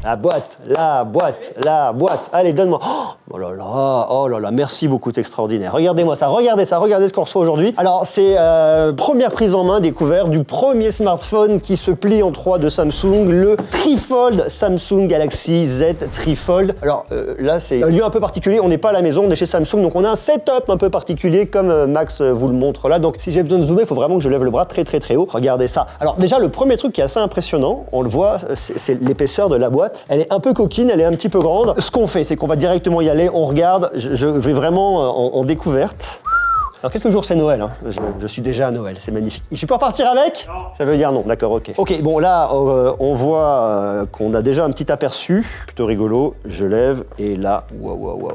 La boîte, la boîte, la boîte. Allez, donne-moi. Oh là là, merci beaucoup, c'est extraordinaire. Regardez-moi ça, regardez ce qu'on reçoit aujourd'hui. Alors, c'est première prise en main découverte du premier smartphone qui se plie en 3 de Samsung, le Trifold Samsung Galaxy Z Trifold. Alors là, c'est un lieu un peu particulier. On n'est pas à la maison, on est chez Samsung, donc on a un setup un peu particulier, comme Max vous le montre là. Donc, si j'ai besoin de zoomer, il faut vraiment que je lève le bras très haut. Regardez ça. Alors déjà, le premier truc qui est assez impressionnant, on le voit, c'est l'épaisseur de la boîte. Elle est un peu coquine, elle est un petit peu grande. Ce qu'on fait, c'est qu'on va directement y aller, on regarde. Je vais vraiment en découverte. Dans quelques jours, c'est Noël. Hein. Je suis déjà à Noël, c'est magnifique. Je peux repartir avec ? Non. Ça veut dire non, d'accord, ok. Ok, bon là, on voit qu'on a déjà un petit aperçu. Plutôt rigolo. Je lève et là, waouh,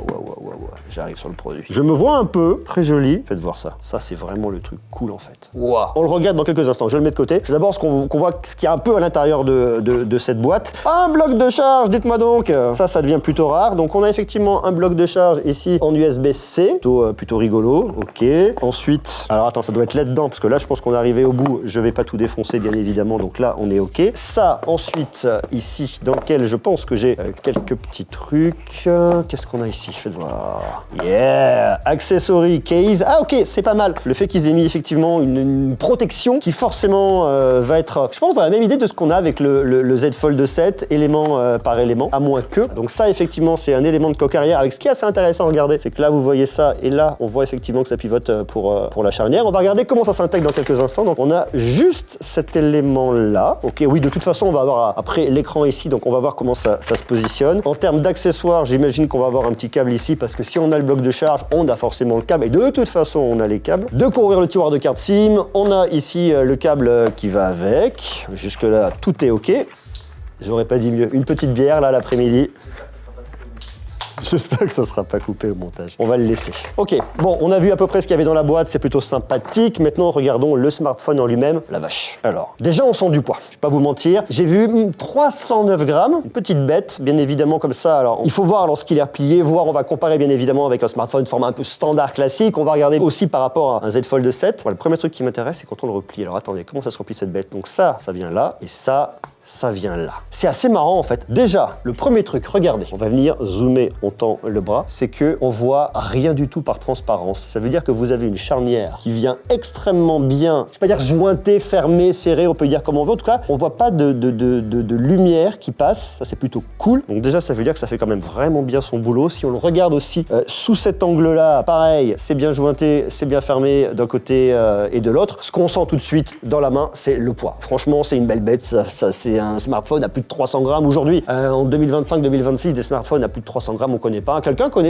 j'arrive sur le produit. Je me vois un peu, très joli. Faites voir ça. Ça, c'est vraiment le truc cool en fait. Waouh. On le regarde dans quelques instants. Je le mets de côté. D'abord, qu'on voit ce qu'il y a un peu à l'intérieur de cette boîte. Un bloc de charge, dites-moi donc. Ça devient plutôt rare. Donc, on a effectivement un bloc de charge ici en USB-C. Plutôt rigolo. Ok. Ensuite, alors attends, ça doit être là-dedans, parce que là, je pense qu'on est arrivé au bout. Je vais pas tout défoncer, bien évidemment, donc là, on est OK. Ça, ensuite, ici, dans lequel je pense que j'ai quelques petits trucs. Qu'est-ce qu'on a ici ? Faites voir. Yeah! Accessory case. Ah, OK, c'est pas mal. Le fait qu'ils aient mis effectivement une protection qui forcément va être, je pense, dans la même idée de ce qu'on a avec le Z Fold 7, élément par élément, à moins que. Donc ça, effectivement, c'est un élément de coque arrière. Avec ce qui est assez intéressant, regardez, c'est que là, vous voyez ça, et là, on voit effectivement que ça pivote pour la charnière. On va regarder comment ça s'intègre dans quelques instants. Donc on a juste cet élément-là. Ok, oui, de toute façon, on va avoir après l'écran ici, donc on va voir comment ça se positionne. En termes d'accessoires, j'imagine qu'on va avoir un petit câble ici, parce que si on a le bloc de charge, on a forcément le câble, et de toute façon, on a les câbles. De quoi ouvrir le tiroir de carte SIM, on a ici le câble qui va avec. Jusque-là, tout est ok. J'aurais pas dit mieux. Une petite bière, là, l'après-midi. J'espère que ça ne sera pas coupé au montage. On va le laisser. Ok, bon, on a vu à peu près ce qu'il y avait dans la boîte, c'est plutôt sympathique. Maintenant, regardons le smartphone en lui-même. La vache. Alors, déjà, on sent du poids. Je vais pas vous mentir. J'ai vu 309 grammes, une petite bête, bien évidemment comme ça. Alors, il faut voir lorsqu'il est replié, voir, on va comparer bien évidemment avec un smartphone format un peu standard classique. On va regarder aussi par rapport à un Z Fold 7. Voilà, le premier truc qui m'intéresse, c'est quand on le replie. Alors, attendez, comment ça se replie cette bête ? Donc ça vient là, et ça vient là. C'est assez marrant en fait. Déjà, le premier truc, regardez, on va venir zoomer, on tend le bras, c'est que on voit rien du tout par transparence. Ça veut dire que vous avez une charnière qui vient extrêmement bien, je vais pas dire jointée, fermée, serrée, on peut dire comme on veut. En tout cas, on voit pas de lumière qui passe. Ça, c'est plutôt cool. Donc déjà, ça veut dire que ça fait quand même vraiment bien son boulot. Si on le regarde aussi sous cet angle-là, pareil, c'est bien jointé, c'est bien fermé d'un côté et de l'autre. Ce qu'on sent tout de suite dans la main, c'est le poids. Franchement, c'est une belle bête. Ça c'est un smartphone à plus de 300 grammes aujourd'hui. En 2025-2026, des smartphones à plus de 300 grammes, on connaît pas.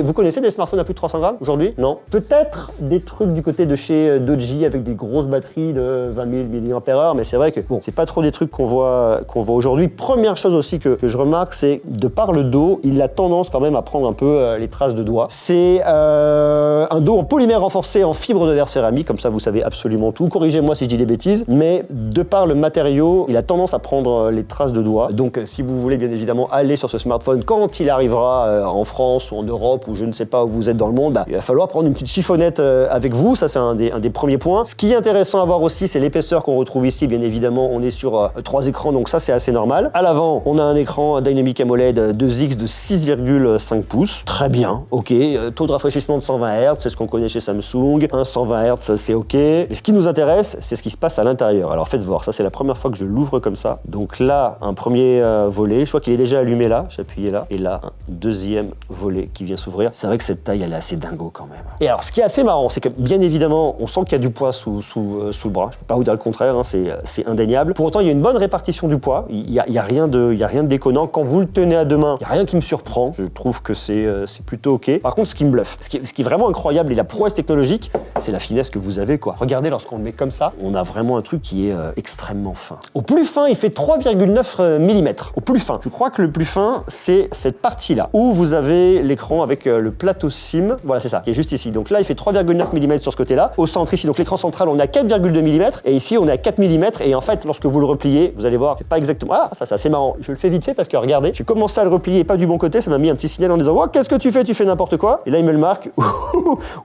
Vous connaissez des smartphones à plus de 300 grammes aujourd'hui ? Non. Peut-être des trucs du côté de chez Doji avec des grosses batteries de 20 000 mAh, mais c'est vrai que bon, c'est pas trop des trucs qu'on voit aujourd'hui. Première chose aussi que je remarque, c'est de par le dos, il a tendance quand même à prendre un peu les traces de doigts. C'est un dos en polymère renforcé en fibre de verre céramique, comme ça vous savez absolument tout. Corrigez-moi si je dis des bêtises, mais de par le matériau, il a tendance à prendre les traces de doigts. Donc si vous voulez bien évidemment aller sur ce smartphone quand il arrivera en France ou en Europe ou je ne sais pas où vous êtes dans le monde, il va falloir prendre une petite chiffonnette avec vous. Ça c'est un des premiers points. Ce qui est intéressant à voir aussi, c'est l'épaisseur qu'on retrouve ici. Bien évidemment, on est sur 3 écrans, donc ça c'est assez normal. À l'avant, on a un écran Dynamic AMOLED 2X de 6,5 pouces. Très bien, ok. Taux de rafraîchissement de 120 Hz, c'est ce qu'on connaît chez Samsung. 120 Hz, c'est ok. Et ce qui nous intéresse, c'est ce qui se passe à l'intérieur. Alors faites voir, ça c'est la première fois que je l'ouvre comme ça. Donc là, un premier volet, je crois qu'il est déjà allumé là, j'ai appuyé là. Et là, un deuxième volet qui vient s'ouvrir. C'est vrai que cette taille, elle est assez dingo quand même. Et alors, ce qui est assez marrant, c'est que bien évidemment, on sent qu'il y a du poids sous le bras. Je peux pas vous dire le contraire, hein, c'est indéniable. Pour autant, il y a une bonne répartition du poids. Il y a rien de déconnant. Quand vous le tenez à deux mains, il y a rien qui me surprend. Je trouve que c'est plutôt ok. Par contre, ce qui me bluffe, ce qui est vraiment incroyable et la prouesse technologique, c'est la finesse que vous avez, quoi. Regardez, lorsqu'on le met comme ça, on a vraiment un truc qui est extrêmement fin. Au plus fin, il fait 3,9 mm. Au plus fin. Je crois que le plus fin, c'est cette partie-là, où vous avez l'écran avec le plateau SIM. Voilà, c'est ça, qui est juste ici. Donc là, il fait 3,9 mm sur ce côté-là. Au centre, ici, donc l'écran central, on est à 4,2 mm. Et ici, on est à 4 mm. Et en fait, lorsque vous le repliez, vous allez voir, c'est pas exactement... Ah, ça, c'est assez marrant. Je le fais vite fait parce que, regardez, j'ai commencé à le replier pas du bon côté. Ça m'a mis un petit signal en disant, oh, qu'est-ce que tu fais? Tu fais n'importe quoi. Et là, il me le marque.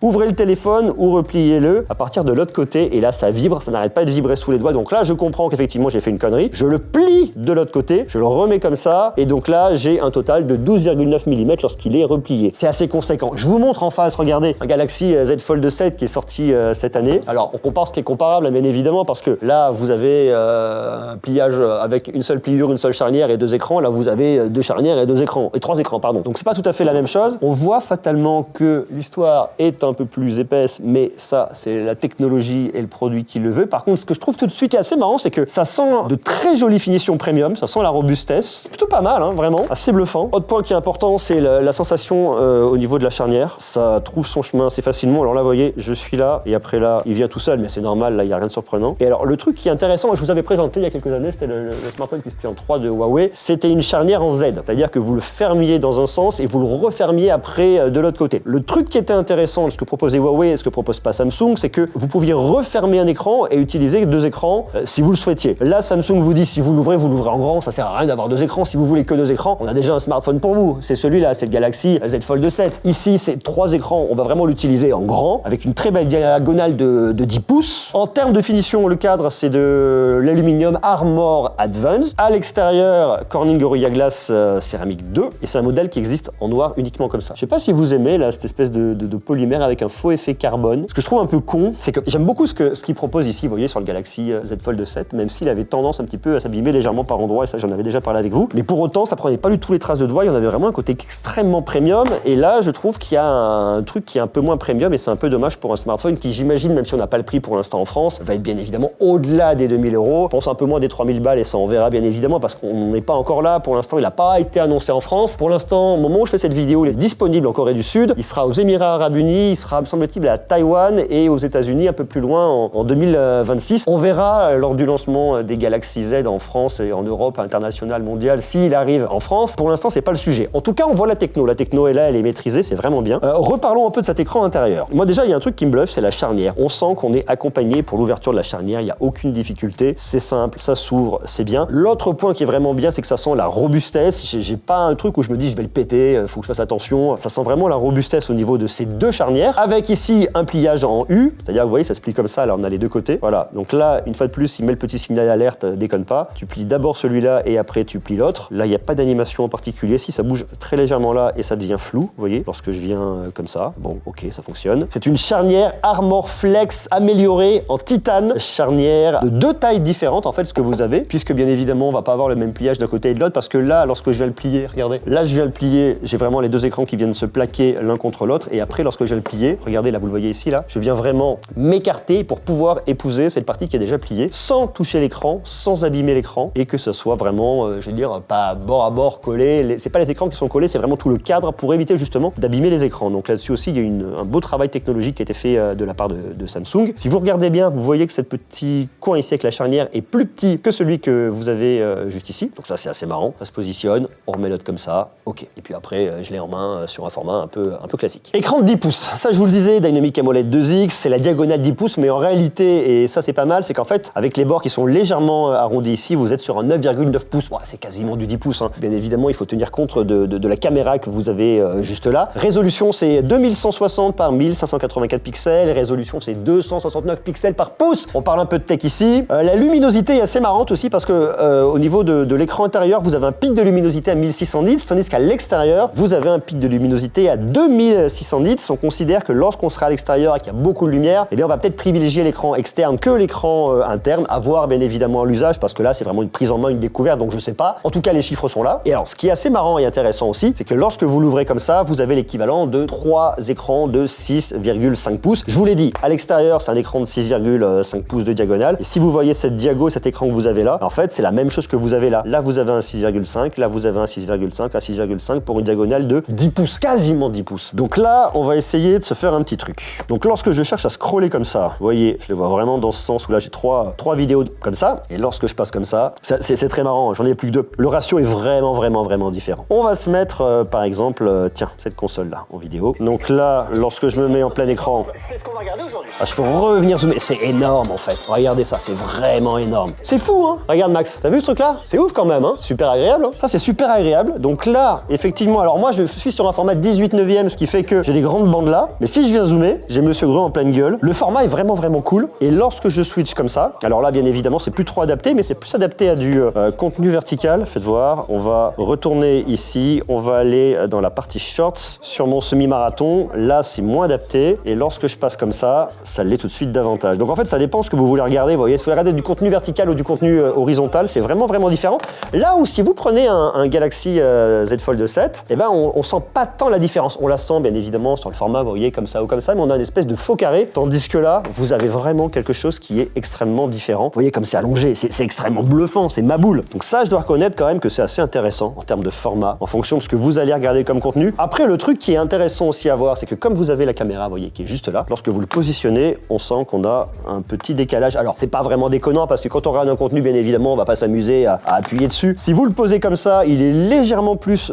Ouvrez le téléphone ou repliez-le à partir de l'autre côté. Et là, ça vibre. Ça n'arrête pas de vibrer sous les doigts. Donc là, je comprends qu'effectivement, j'ai fait une connerie. Je le plie replie de l'autre côté, je le remets comme ça, et donc là, j'ai un total de 12,9 mm lorsqu'il est replié. C'est assez conséquent. Je vous montre en face, regardez, un Galaxy Z Fold 7 qui est sorti cette année. Alors, on compare ce qui est comparable, bien évidemment, parce que là, vous avez un pliage avec une seule pliure, une seule charnière et 2 écrans. Là, vous avez 2 charnières et 2 écrans, et 3 écrans, pardon. Donc, c'est pas tout à fait la même chose. On voit fatalement que l'histoire est un peu plus épaisse, mais ça, c'est la technologie et le produit qui le veut. Par contre, ce que je trouve tout de suite assez marrant, c'est que ça sent de très jolies finitions premium, ça sent la robustesse. C'est plutôt pas mal, hein, vraiment, assez bluffant. Autre point qui est important, c'est la sensation au niveau de la charnière. Ça trouve son chemin assez facilement. Alors là, vous voyez, je suis là, et après là, il vient tout seul, mais c'est normal, là, il n'y a rien de surprenant. Et alors, le truc qui est intéressant, je vous avais présenté il y a quelques années, c'était le smartphone qui se plie en 3 de Huawei. C'était une charnière en Z, c'est-à-dire que vous le fermiez dans un sens et vous le refermiez après de l'autre côté. Le truc qui était intéressant, ce que proposait Huawei et ce que propose pas Samsung, c'est que vous pouviez refermer un écran et utiliser 2 écrans si vous le souhaitiez. Là, Samsung vous dit, si vous l'ouvrez en grand, ça sert à rien d'avoir 2 écrans. Si vous voulez que 2 écrans, on a déjà un smartphone pour vous. C'est celui-là, c'est le Galaxy Z Fold 7. Ici, c'est 3 écrans. On va vraiment l'utiliser en grand, avec une très belle diagonale de 10 pouces. En termes de finition, le cadre, c'est de l'aluminium Armor Advance. À l'extérieur, Corning Gorilla Glass céramique 2. Et c'est un modèle qui existe en noir uniquement comme ça. Je sais pas si vous aimez là, cette espèce de polymère avec un faux effet carbone. Ce que je trouve un peu con, c'est que j'aime beaucoup ce qu'il propose ici, vous voyez, sur le Galaxy Z Fold 7, même s'il avait tendance un petit peu à s'abîmer légèrement par endroits, et ça j'en avais déjà parlé avec vous. Mais pour autant, ça prenait pas du tout les traces de doigts, il y en avait vraiment un côté extrêmement premium. Et là, je trouve qu'il y a un truc qui est un peu moins premium, et c'est un peu dommage pour un smartphone qui, j'imagine, même si on n'a pas le prix pour l'instant en France, va être bien évidemment au-delà des 2000 €. Je pense un peu moins des 3000 balles, et ça on verra bien évidemment, parce qu'on n'est pas encore là. Pour l'instant, il n'a pas été annoncé en France. Pour l'instant, au moment où je fais cette vidéo, il est disponible en Corée du Sud. Il sera aux Émirats Arabes Unis, il sera, me semble-t-il, à Taïwan et aux États-Unis un peu plus loin en 2026. On verra lors du lancement des Galaxy Z en France et en Europe, international, mondial, s'il arrive en France. Pour l'instant, c'est pas le sujet. En tout cas, on voit la techno. La techno est là, elle est maîtrisée, c'est vraiment bien. Reparlons un peu de cet écran intérieur. Moi, déjà, il y a un truc qui me bluffe, c'est la charnière. On sent qu'on est accompagné pour l'ouverture de la charnière. Il n'y a aucune difficulté. C'est simple, ça s'ouvre, c'est bien. L'autre point qui est vraiment bien, c'est que ça sent la robustesse. J'ai pas un truc où je me dis je vais le péter, faut que je fasse attention. Ça sent vraiment la robustesse au niveau de ces 2 charnières. Avec ici un pliage en U, c'est-à-dire vous voyez ça se plie comme ça, alors on a les 2 côtés. Voilà, donc là une fois de plus il met le petit signal d'alerte, déconne pas. Tu plies d'abord celui-là et après tu plies l'autre. Là il n'y a pas d'animation en particulier, si ça bouge très légèrement là et ça devient flou, vous voyez, lorsque je viens comme ça. Bon ok, ça fonctionne. C'est une charnière Armor Flex améliorée en titane, charnière de 2 tailles différentes en fait ce que vous avez, puisque bien évidemment on va pas avoir le même pliage d'un côté et de l'autre, parce que là lorsque je viens le plier, regardez, là je viens le plier, j'ai vraiment les 2 écrans qui viennent se plaquer l'un contre l'autre, et après lorsque je viens le plier, regardez là vous le voyez ici là, je viens vraiment m'écarter pour pouvoir épouser cette partie qui est déjà pliée, sans toucher l'écran, sans abîmer l'écran, et que ce soit vraiment, je veux dire, pas bord à bord collé, c'est pas les écrans qui sont collés, c'est vraiment tout le cadre pour éviter justement d'abîmer les écrans. Donc là-dessus aussi il y a un beau travail technologique qui a été fait de la part de Samsung. Si vous regardez bien, vous voyez que ce petit coin ici avec la charnière est plus petit que celui que vous avez juste ici, donc ça c'est assez marrant, ça se positionne, on remet l'autre comme ça, ok, et puis après je l'ai en main sur un format un peu classique. Écran de 10 pouces, ça je vous le disais, Dynamic AMOLED 2X, c'est la diagonale 10 pouces, mais en réalité, et ça c'est pas mal, c'est qu'en fait, avec les bords qui sont légèrement arrondis ici, vous êtes sur un 9,9 pouces, bon, c'est quasiment du 10 pouces, hein. Bien évidemment, il faut tenir compte de la caméra que vous avez juste là. Résolution, c'est 2160 par 1584 pixels, résolution, c'est 269 pixels par pouce. On parle un peu de tech ici. La luminosité est assez marrante aussi, parce que au niveau de l'écran intérieur, vous avez un pic de luminosité à 1600 nits, tandis qu'à l'extérieur, vous avez un pic de luminosité à 2600 nits. On considère que lorsqu'on sera à l'extérieur et qu'il y a beaucoup de lumière, eh bien on va peut-être privilégier l'écran externe que l'écran interne, à voir bien évidemment à l'usage, parce que là c'est vraiment une prise en main, une découverte, donc je sais pas. En tout cas les chiffres sont là. Et alors ce qui est assez marrant et intéressant aussi, c'est que lorsque vous l'ouvrez comme ça, vous avez l'équivalent de 3 écrans de 6,5 pouces. Je vous l'ai dit, à l'extérieur c'est un écran de 6,5 pouces de diagonale, et si vous voyez cette diago, cet écran que vous avez là, en fait c'est la même chose que vous avez là. Là vous avez un 6,5, là vous avez un 6,5, un 6,5 pour une diagonale de 10 pouces, quasiment 10 pouces. Donc là on va essayer de se faire un petit truc. Donc lorsque je cherche à scroller comme ça, vous voyez, je le vois vraiment dans ce sens où là j'ai trois vidéos comme ça, et lorsque je passe comme ça, c'est très marrant, j'en ai plus que 2. Le ratio est vraiment différent. On va se mettre par exemple, tiens, cette console là en vidéo. Donc là, lorsque je me mets en plein écran, c'est ce qu'on va regarder aujourd'hui. Ah, je peux revenir zoomer, c'est énorme en fait. Regardez ça, c'est vraiment énorme. C'est fou hein. Regarde Max, t'as vu ce truc là? C'est ouf quand même hein. Super agréable. Hein. Ça c'est super agréable. Donc là, effectivement, alors moi je suis sur un format 18/9, ce qui fait que j'ai des grandes bandes là, mais si je viens zoomer, j'ai Monsieur Greux en pleine gueule. Le format est vraiment cool. Et lorsque je switch comme ça, alors là bien évidemment c'est plus trop adapté, mais c'est plus adapté passer à du contenu vertical. Faites voir, on va retourner ici, on va aller dans la partie shorts. Sur mon semi-marathon, là c'est moins adapté et lorsque je passe comme ça l'est tout de suite davantage. Donc en fait ça dépend ce que vous voulez regarder. Vous voyez, si vous voulez regarder du contenu vertical ou du contenu horizontal, c'est vraiment différent. Là où si vous prenez un Galaxy Z Fold 7, eh ben on sent pas tant la différence. On la sent bien évidemment sur le format, vous voyez, comme ça ou comme ça, mais on a une espèce de faux carré, tandis que là, vous avez vraiment quelque chose qui est extrêmement différent. Vous voyez comme c'est allongé, c'est extrêmement bluffant, c'est ma boule. Donc ça, je dois reconnaître quand même que c'est assez intéressant en termes de format, en fonction de ce que vous allez regarder comme contenu. Après, le truc qui est intéressant aussi à voir, c'est que comme vous avez la caméra, vous voyez, qui est juste là, lorsque vous le positionnez, on sent qu'on a un petit décalage. Alors, c'est pas vraiment déconnant, parce que quand on regarde un contenu, bien évidemment, on va pas s'amuser à appuyer dessus. Si vous le posez comme ça, il est légèrement plus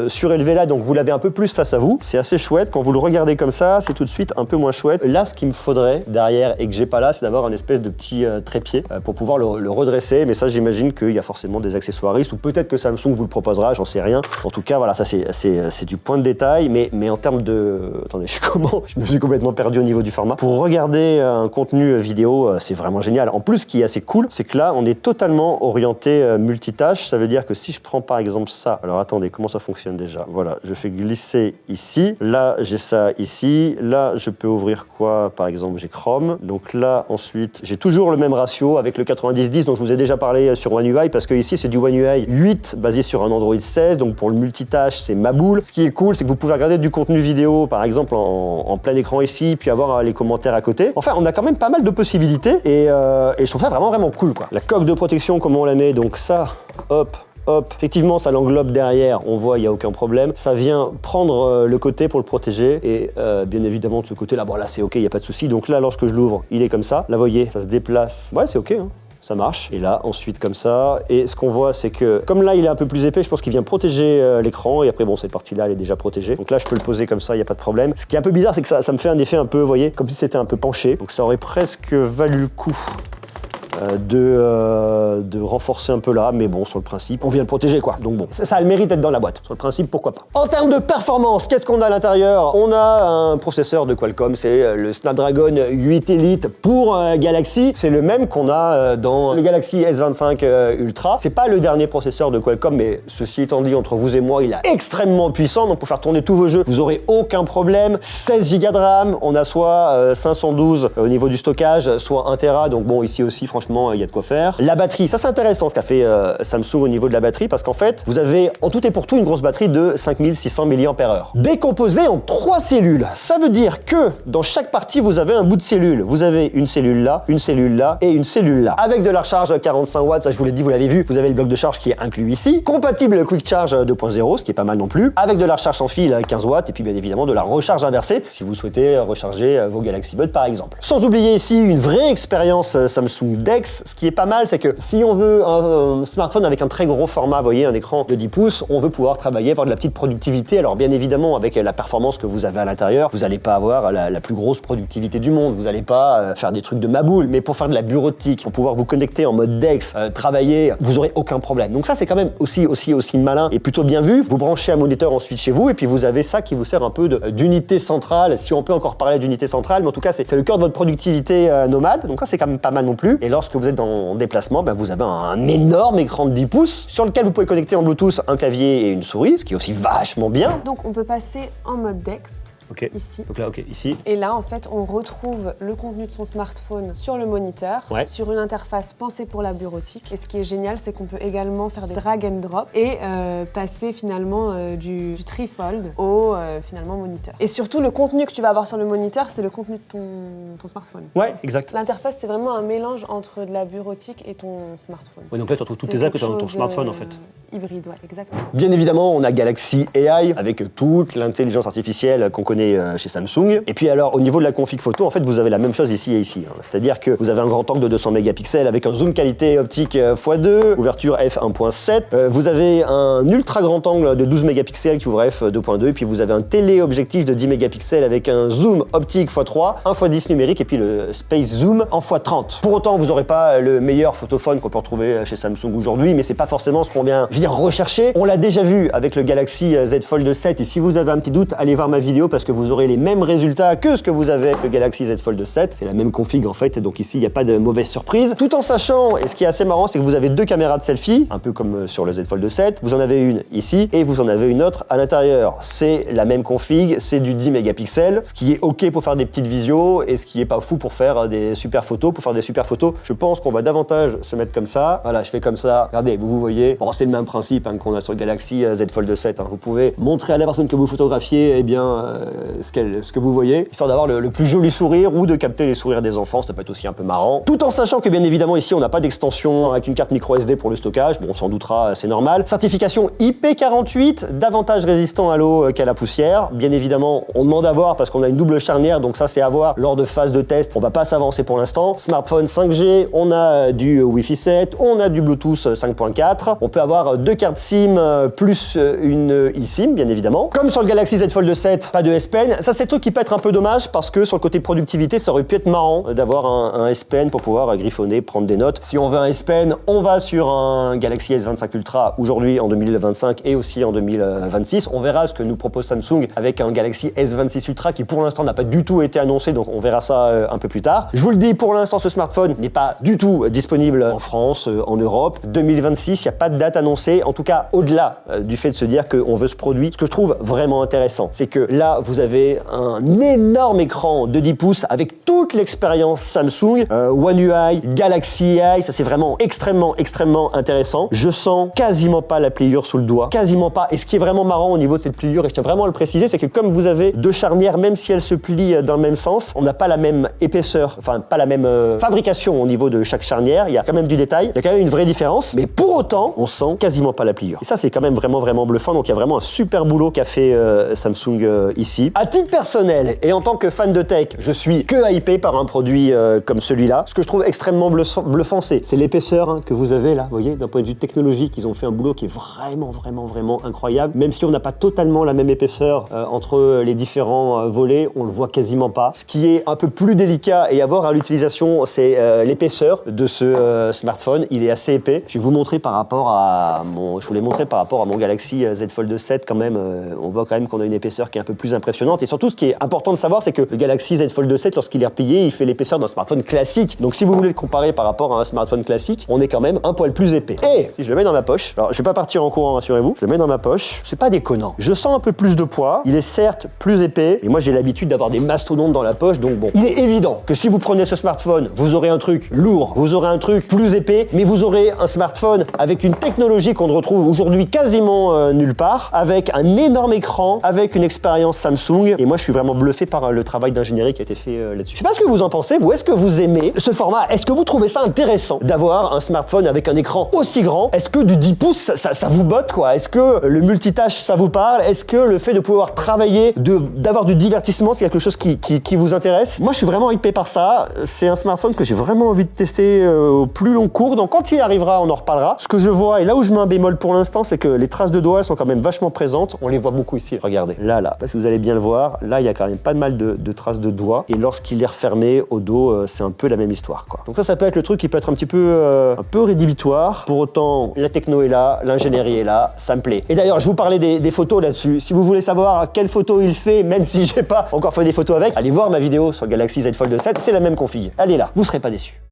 surélevé là, donc vous l'avez un peu plus face à vous. C'est assez chouette. Quand vous le regardez comme ça, c'est tout de suite un peu moins chouette. Là, ce qu'il me faudrait derrière et que j'ai pas là, c'est d'avoir un espèce de petit trépied pour pouvoir le redresser. Mais ça, j'imagine qu'il y a forcément des accessoiristes ou peut-être que Samsung vous le proposera, j'en sais rien. En tout cas, voilà, ça c'est du point de détail. Mais en termes de... Attendez, je me suis complètement perdu au niveau du format. Pour regarder un contenu vidéo, c'est vraiment génial. En plus, ce qui est assez cool, c'est que là, on est totalement orienté multitâche. Ça veut dire que si je prends par exemple ça, alors attendez, comment ça fonctionne déjà? Voilà, je fais glisser ici. Là, j'ai ça ici. Là, je peux ouvrir quoi? Par exemple, j'ai Chrome. Donc là, ensuite, j'ai toujours le même ratio avec le 90-10 dont je vous ai déjà parlé sur One UI, parce que ici, c'est du One UI 8 basé sur un Android 16. Donc pour le multitâche, c'est ma boule. Ce qui est cool, c'est que vous pouvez regarder du contenu vidéo, par exemple, en plein écran ici, puis avoir les commentaires à côté. Enfin, on a quand même pas mal de possibilités et je trouve ça vraiment cool, quoi. La coque de protection, comment on la met? Donc ça, hop. Hop, effectivement, ça l'englobe derrière, on voit, il n'y a aucun problème. Ça vient prendre le côté pour le protéger et bien évidemment de ce côté-là, bon là c'est ok, il n'y a pas de souci. Donc là, lorsque je l'ouvre, il est comme ça. Là, vous voyez, ça se déplace. Ouais, c'est ok, hein. Ça marche. Et là, ensuite, comme ça. Et ce qu'on voit, c'est que, comme là, il est un peu plus épais, je pense qu'il vient protéger l'écran. Et après, bon, cette partie-là, elle est déjà protégée. Donc là, je peux le poser comme ça, il n'y a pas de problème. Ce qui est un peu bizarre, c'est que ça me fait un effet un peu, vous voyez, comme si c'était un peu penché. Donc ça aurait presque valu le coup de renforcer un peu là, mais bon, sur le principe, on vient le protéger, quoi. Donc bon, ça a le mérite d'être dans la boîte. Sur le principe, pourquoi pas. En termes de performance, qu'est-ce qu'on a à l'intérieur? On a un processeur de Qualcomm, c'est le Snapdragon 8 Elite pour Galaxy. C'est le même qu'on a dans le Galaxy S25 Ultra. C'est pas le dernier processeur de Qualcomm, mais ceci étant dit, entre vous et moi, il est extrêmement puissant. Donc pour faire tourner tous vos jeux, vous aurez aucun problème. 16 Go de RAM, on a soit 512 au niveau du stockage, soit 1 Tera. Donc bon, ici aussi, franchement, il y a de quoi faire. La batterie, ça c'est intéressant ce qu'a fait Samsung au niveau de la batterie, parce qu'en fait, vous avez en tout et pour tout une grosse batterie de 5600 mAh. Décomposée en 3 cellules. Ça veut dire que dans chaque partie, vous avez un bout de cellule. Vous avez une cellule là et une cellule là. Avec de la recharge 45 watts, ça je vous l'ai dit, vous l'avez vu, vous avez le bloc de charge qui est inclus ici. Compatible Quick Charge 2.0, ce qui est pas mal non plus. Avec de la recharge sans fil 15 watts et puis bien évidemment de la recharge inversée, si vous souhaitez recharger vos Galaxy Buds par exemple. Sans oublier ici une vraie expérience Samsung DeX. Ce qui est pas mal, c'est que si on veut un smartphone avec un très gros format, vous voyez, un écran de 10 pouces, on veut pouvoir travailler, avoir de la petite productivité. Alors bien évidemment, avec la performance que vous avez à l'intérieur, vous n'allez pas avoir la plus grosse productivité du monde. Vous n'allez pas faire des trucs de ma boule, mais pour faire de la bureautique, pour pouvoir vous connecter en mode DeX, travailler, vous aurez aucun problème. Donc ça, c'est quand même aussi malin et plutôt bien vu. Vous branchez un moniteur ensuite chez vous et puis vous avez ça qui vous sert un peu d'unité centrale, si on peut encore parler d'unité centrale, mais en tout cas, c'est le cœur de votre productivité nomade. Donc ça, c'est quand même pas mal non plus. Et lorsque vous êtes en déplacement, vous avez un énorme écran de 10 pouces sur lequel vous pouvez connecter en Bluetooth un clavier et une souris, ce qui est aussi vachement bien. Donc on peut passer en mode DeX. Ok. Ici. Donc là, ok, ici. Et là, en fait, on retrouve le contenu de son smartphone sur le moniteur, sur une interface pensée pour la bureautique. Et ce qui est génial, c'est qu'on peut également faire des drag and drop et passer finalement du trifold au finalement moniteur. Et surtout, le contenu que tu vas avoir sur le moniteur, c'est le contenu de ton smartphone. Ouais, exact. L'interface, c'est vraiment un mélange entre de la bureautique et ton smartphone. Ouais, donc là, tu retrouves toutes tes apps dans ton smartphone, en fait. Hybride, ouais, exactement. Bien évidemment, on a Galaxy AI avec toute l'intelligence artificielle qu'on connaît chez Samsung. Et puis alors, au niveau de la config photo, en fait, vous avez la même chose ici et ici. C'est-à-dire que vous avez un grand angle de 200 mégapixels avec un zoom qualité optique x2, ouverture f1.7. Vous avez un ultra grand angle de 12 mégapixels qui ouvre f2.2. Et puis vous avez un téléobjectif de 10 mégapixels avec un zoom optique x3, 1x10 numérique et puis le space zoom en x30. Pour autant, vous n'aurez pas le meilleur photophone qu'on peut retrouver chez Samsung aujourd'hui, mais c'est pas forcément ce qu'on vient vient rechercher. On l'a déjà vu avec le Galaxy Z Fold 7 et si vous avez un petit doute, allez voir ma vidéo parce que vous aurez les mêmes résultats que ce que vous avez avec le Galaxy Z Fold 7. C'est la même config en fait, donc ici il n'y a pas de mauvaise surprise. Tout en sachant, et ce qui est assez marrant, c'est que vous avez deux caméras de selfie, un peu comme sur le Z Fold 7. Vous en avez une ici et vous en avez une autre à l'intérieur. C'est la même config, c'est du 10 mégapixels, ce qui est ok pour faire des petites visios et ce qui est pas fou pour faire des super photos. Pour faire des super photos, je pense qu'on va davantage se mettre comme ça. Voilà, je fais comme ça. Regardez, vous voyez. Bon, c'est le même principe hein, qu'on a sur le Galaxy Z Fold 7. Hein. Vous pouvez montrer à la personne que vous photographiez eh bien, ce que vous voyez, histoire d'avoir le plus joli sourire ou de capter les sourires des enfants. Ça peut être aussi un peu marrant. Tout en sachant que bien évidemment ici on n'a pas d'extension avec une carte micro SD pour le stockage. Bon, on s'en doutera, c'est normal. Certification IP48, davantage résistant à l'eau qu'à la poussière. Bien évidemment, on demande à voir parce qu'on a une double charnière, donc ça c'est à voir lors de phase de test. On va pas s'avancer pour l'instant. Smartphone 5G, on a du Wi-Fi 7, on a du Bluetooth 5.4. On peut avoir deux cartes SIM plus une eSIM, bien évidemment. Comme sur le Galaxy Z Fold 7, pas de S Pen. Ça c'est le truc qui peut être un peu dommage parce que sur le côté productivité, ça aurait pu être marrant d'avoir un S Pen pour pouvoir griffonner, prendre des notes. Si on veut un S Pen, on va sur un Galaxy S25 Ultra aujourd'hui en 2025 et aussi en 2026. On verra ce que nous propose Samsung avec un Galaxy S26 Ultra qui pour l'instant n'a pas du tout été annoncé, donc on verra ça un peu plus tard. Je vous le dis, pour l'instant, ce smartphone n'est pas du tout disponible en France, en Europe. 2026, il n'y a pas de date annoncée, en tout cas au-delà du fait de se dire qu'on veut ce produit. Ce que je trouve vraiment intéressant, c'est que là, vous avez un énorme écran de 10 pouces avec toute l'expérience Samsung, One UI, Galaxy AI, ça c'est vraiment extrêmement intéressant. Je sens quasiment pas la pliure sous le doigt, quasiment pas. Et ce qui est vraiment marrant au niveau de cette pliure, et je tiens vraiment à le préciser, c'est que comme vous avez deux charnières, même si elles se plient dans le même sens, on n'a pas la même épaisseur, enfin pas la même fabrication au niveau de chaque charnière. Il y a quand même du détail, il y a quand même une vraie différence, mais pour autant, on sent quasiment pas la pliure. Et ça, c'est quand même vraiment bluffant. Donc il y a vraiment un super boulot qu'a fait Samsung ici. À titre personnel et en tant que fan de tech, je suis que hypé par un produit comme celui-là. Ce que je trouve extrêmement bluffant, c'est l'épaisseur que vous avez là. Vous voyez, d'un point de vue technologique, ils ont fait un boulot qui est vraiment incroyable. Même si on n'a pas totalement la même épaisseur entre les différents volets, on le voit quasiment pas. Ce qui est un peu plus délicat et à voir à l'utilisation, c'est l'épaisseur de ce smartphone. Il est assez épais. Je vais vous montrer par rapport à mon Galaxy Z Fold 7 quand même. On voit quand même qu'on a une épaisseur qui est un peu plus impressionnante. Et surtout, ce qui est important de savoir, c'est que le Galaxy Z Fold 7, lorsqu'il est replié, il fait l'épaisseur d'un smartphone classique. Donc si vous voulez le comparer par rapport à un smartphone classique, on est quand même un poil plus épais. Et si je le mets dans ma poche, alors je vais pas partir en courant, rassurez-vous, je le mets dans ma poche, c'est pas déconnant. Je sens un peu plus de poids, il est certes plus épais, et moi j'ai l'habitude d'avoir des mastodontes dans la poche, donc bon. Il est évident que si vous prenez ce smartphone, vous aurez un truc lourd, vous aurez un truc plus épais, mais vous aurez un smartphone avec une technologie qu'on ne retrouve aujourd'hui quasiment nulle part, avec un énorme écran, avec une expérience Samsung, et moi je suis vraiment bluffé par le travail d'ingénierie qui a été fait là-dessus. Je sais pas ce que vous en pensez, vous, est-ce que vous aimez ce format? Est-ce que vous trouvez ça intéressant d'avoir un smartphone avec un écran aussi grand? Est-ce que du 10 pouces, ça vous botte quoi? Est-ce que le multitâche, ça vous parle? Est-ce que le fait de pouvoir travailler, d'avoir du divertissement, c'est quelque chose qui vous intéresse? Moi, je suis vraiment hypé par ça. C'est un smartphone que j'ai vraiment envie de tester au plus long cours. Donc, quand il arrivera, on en reparlera. Ce que je vois, et là où je mets un bémol pour l'instant, c'est que les traces de doigts sont quand même vachement présentes. On les voit beaucoup ici. Regardez. Là, parce que vous allez bien le voir. Là, il y a quand même pas mal de traces de doigts. Et lorsqu'il est refermé au dos, c'est un peu la même histoire, quoi. Donc ça peut être le truc qui peut être un peu rédhibitoire. Pour autant, la techno est là, l'ingénierie est là, ça me plaît. Et d'ailleurs, je vous parlais des photos là-dessus. Si vous voulez savoir quelle photo il fait, même si j'ai pas encore fait des photos avec, allez voir ma vidéo sur le Galaxy Z Fold 7, c'est la même config. Elle est là, vous serez pas déçus.